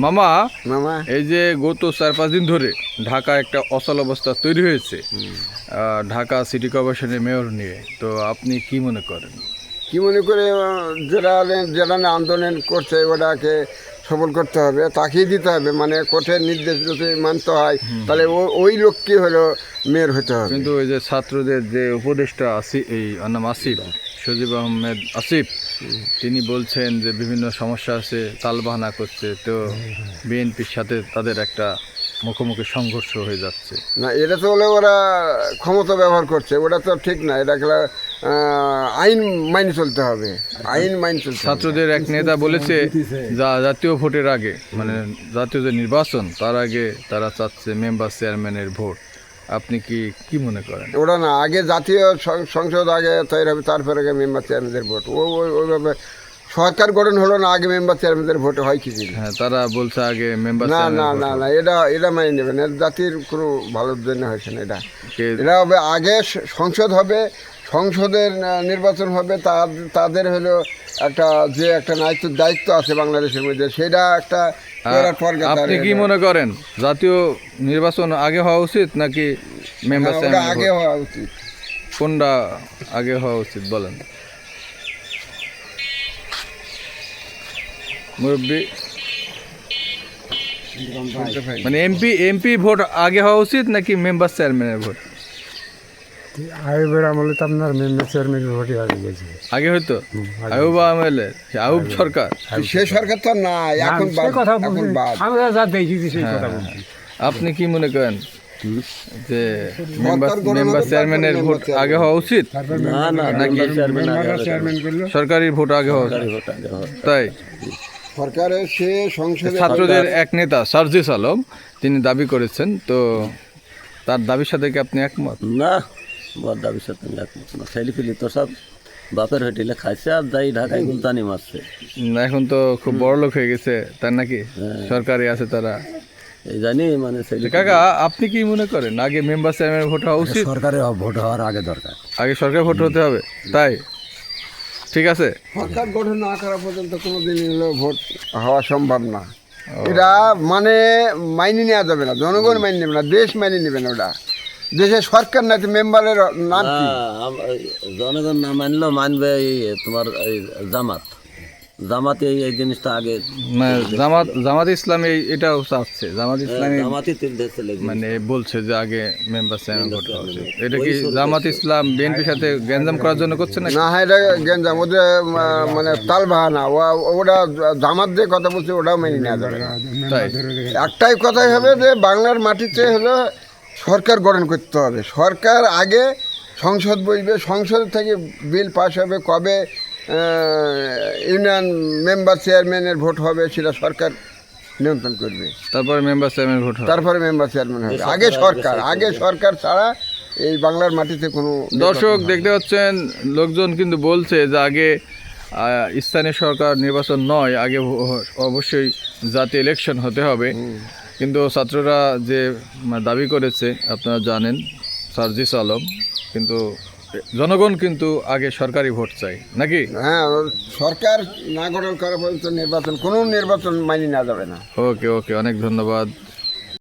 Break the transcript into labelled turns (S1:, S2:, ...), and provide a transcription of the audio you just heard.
S1: মামা,
S2: মামা
S1: এই যে গত 4-5 দিন ধরে ঢাকা একটা অচল অবস্থা তৈরি হয়েছে ঢাকা সিটি কর্পোরেশনের মেয়র নিয়ে, তো আপনি কি মনে করেন?
S2: কি মনে করে যারা যারা না আন্দোলন করছে ওটাকে সফল করতে হবে, তাকেই দিতে হবে, মানে কোর্টের নির্দেশ যদি মানতে হয় তাহলে ওই লোককে হলো মেয়র হতে হবে।
S1: কিন্তু ওই যে ছাত্রদের যে উপদেষ্টা এই নাম আসিফ, সজীব আহমেদ আসিফ, তিনি বলছেন যে বিভিন্ন সমস্যা আছে, তালবাহানা করছে, তো বিএনপির সাথে তাদের একটা মুখোমুখি সংঘর্ষ হয়ে যাচ্ছে।
S2: না, এটা তো হলে ওরা ক্ষমতা ব্যবহার করছে, ওটা তো ঠিক না। এটা আইন মাইনে চলতে হবে, আইন মাইনে চলতে হবে।
S1: ছাত্রদের এক নেতা বলেছে জাতীয় ভোটের আগে, মানে জাতীয় যে নির্বাচন তার আগে তারা চাচ্ছে মেম্বার চেয়ারম্যানের ভোট। আপনি কি মনে করেন?
S2: ওটা না, আগে জাতীয় সংসদ আগে তৈরি হবে, তারপরে আগে মেম্বার চেয়ারম্যানদের ভোট। ওইভাবে সরকার গঠন হলো না, আগে মেম্বার চেয়ারম্যানদের ভোট হয় কি?
S1: হ্যাঁ, তারা বলছে আগে মেম্বার
S2: না না না না, এটা মাইনে নেবেন, এর জাতির কোনো ভালোর জন্য হয়েছে না। এটা হবে আগে সংসদ হবে, সংসদের নির্বাচন হবে, তাদের হলো একটা দায়িত্ব আছে বাংলাদেশের মধ্যে, সেটা একটা।
S1: আপনি কি মনে করেন জাতীয় নির্বাচন আগে হওয়া উচিত নাকি মেম্বার চেয়ারম্যান
S2: আগে হওয়া উচিত?
S1: কোনটা আগে হওয়া উচিত বলেন মুরব্বী? মানে এমপি ভোট আগে হওয়া উচিত নাকি মেম্বার চেয়ারম্যানের ভোট?
S3: আইবের আমলে তো আপনার মেম্বার চেয়ারম্যানের ভোটই আগে গেছে।
S1: আগে হয়তো আইব আমলে আইব সরকার,
S2: সে সরকার তো না এখন,
S3: কথা আমরা যা দেখেছি সেই কথা বলছি।
S1: আপনি কি মনে করেন যে মেম্বার চেয়ারম্যানের ভোট আগে হওয়া উচিত নাকি সরকারি ভোট আগে হওয়া উচিত? তাই
S2: সরকারের সে সংসদে
S1: ছাত্রদের এক নেতা সার্জিস আলম তিনি দাবি করেছেন, তো তার দাবির সাথে কি আপনি একমত?
S4: না, বড় দাবির সাথে আমি একমত না। ছেলেপিলি তো সব বাপের হোটেলে খাইছে আর যাই ঢাকায় গুলতানি মারছে।
S1: এখন তো খুব বড় লোক হয়ে গেছে তার নাকি, সরকারি আছে তারা,
S4: এই জানি মানে।
S1: কাকা, আপনি কি মনে করেন আগে মেম্বার চেয়ারম্যান ভোট হওয়া উচিত?
S3: সরকারের ভোট হওয়ার আগে দরকার,
S1: আগে সরকার ভোট হতে হবে। তাই ঠিক আছে,
S2: সরকার গঠন না করা পর্যন্ত কোনোদিন ভোট হওয়া সম্ভব না। এটা মানে মাইনে নেওয়া যাবে না, জনগণ মাইনে নেবে না, দেশ মাইনে নেবে না। ওটা দেশের সরকার না, মেম্বারের নাম কি?
S4: জনগণ না মানলেও মানবে তোমার জামাত এই জিনিসটা আগে।
S1: জামাত ইসলাম এটাও চাচ্ছে, জামাত ইসলামী
S4: জামাতই
S1: মানে বলছে যে আগে মেম্বার চেয়ারম্যান ভোট হওয়া উচিত। এটা কি জামাত ইসলাম বিএনপির সাথে গ্যাঞ্জাম করার জন্য করছে না?
S2: না, এটা গ্যাঞ্জাম, ওদের মানে তাল বাহানা। ওটা জামাত যে কথা বলছে ওটাও মেনে নেওয়া যাবে না।
S1: তাই
S2: একটাই কথাই হবে যে বাংলার মাটিতে হলো সরকার গঠন করতে হবে। সরকার আগে সংসদ বসবে, সংসদ থেকে বিল পাস হবে, কবে ইউনিয়ন মেম্বার চেয়ারম্যানের ভোট হবে সেটা সরকার নিয়ন্ত্রণ করবে।
S1: তারপরে মেম্বার চেয়ারম্যান ভোট হবে,
S2: তারপরে মেম্বার চেয়ারম্যান হবে। আগে সরকার ছাড়া এই বাংলার মাটিতে কোনো।
S1: দর্শক দেখতে পাচ্ছেন, লোকজন কিন্তু বলছে যে আগে স্থানীয় সরকার নির্বাচন নয়, আগে অবশ্যই জাতীয় ইলেকশন হতে হবে। কিন্তু ছাত্ররা যে দাবি করেছে আপনারা জানেন, সার্জিস আলম, কিন্তু জনগণ কিন্তু আগে সরকারি ভোট চাই নাকি?
S2: হ্যাঁ, সরকার না গঠন করা পর্যন্ত কোনো নির্বাচন মাইনে নেওয়া যাবে না।
S1: ওকে, অনেক ধন্যবাদ।